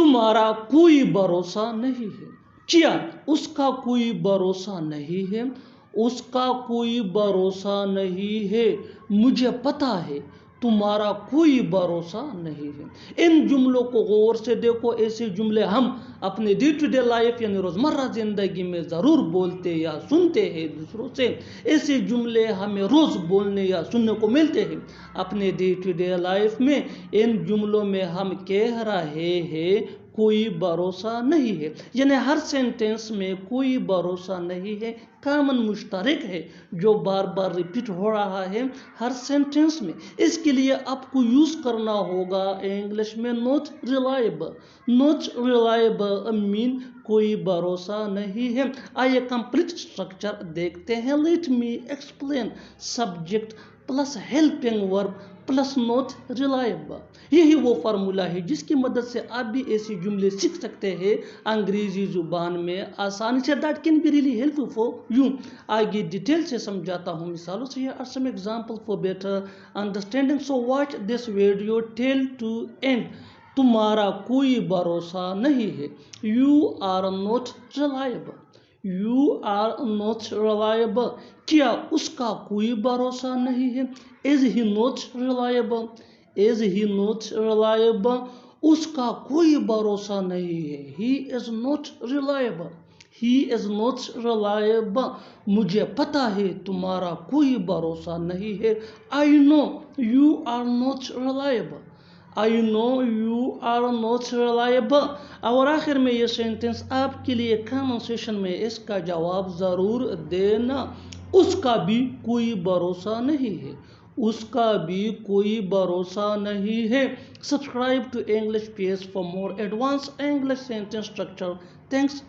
तुम्हारा कोई भरोसा नहीं है। क्या उसका कोई भरोसा नहीं है, उसका कोई भरोसा नहीं है। मुझे पता है तुम्हारा कोई भरोसा नहीं है। इन जुमलों को गौर से देखो। ऐसे जुमले हम अपने डे टू डे लाइफ यानी रोज़मर्रा ज़िंदगी में ज़रूर बोलते या सुनते हैं दूसरों से। ऐसे जुमले हमें रोज़ बोलने या सुनने को मिलते हैं अपने डे टू डे लाइफ में। इन जुमलों में हम कह रहे हैं कोई भरोसा नहीं है, यानी हर सेंटेंस में कोई भरोसा नहीं है कॉमन मुश्तरक है जो बार बार रिपीट हो रहा है हर सेंटेंस में। इसके लिए आपको यूज़ करना होगा इंग्लिश में not reliable. Not reliable mean कोई भरोसा नहीं है। आइए कंप्लीट स्ट्रक्चर देखते हैं। Let me explain. Subject plus helping verb plus not reliable. यही वो फार्मूला है जिसकी मदद से आप भी ऐसे जुमले सीख सकते हैं अंग्रेजी जुबान में आसानी से। That can be really helpful for you. आगे डिटेल से समझाता हूँ मिसालों से। Are some example for better understanding, so watch this video till to end. तुम्हारा कोई भरोसा नहीं है। You are not reliable. You are not reliable. क्या उसका कोई भरोसा नहीं है। Is he not reliable. Is he not reliable. उसका कोई भरोसा नहीं है। He is not reliable. He is not reliable. मुझे पता है तुम्हारा कोई भरोसा नहीं है। I know you are not reliable. I know you are not reliable. और आखिर में ये सेंटेंस आपके लिए कमेंट सेशन में इसका जवाब ज़रूर देना। उसका भी कोई भरोसा नहीं है। उसका भी कोई भरोसा नहीं है। Subscribe to English page for more advance English sentence structure. Thanks.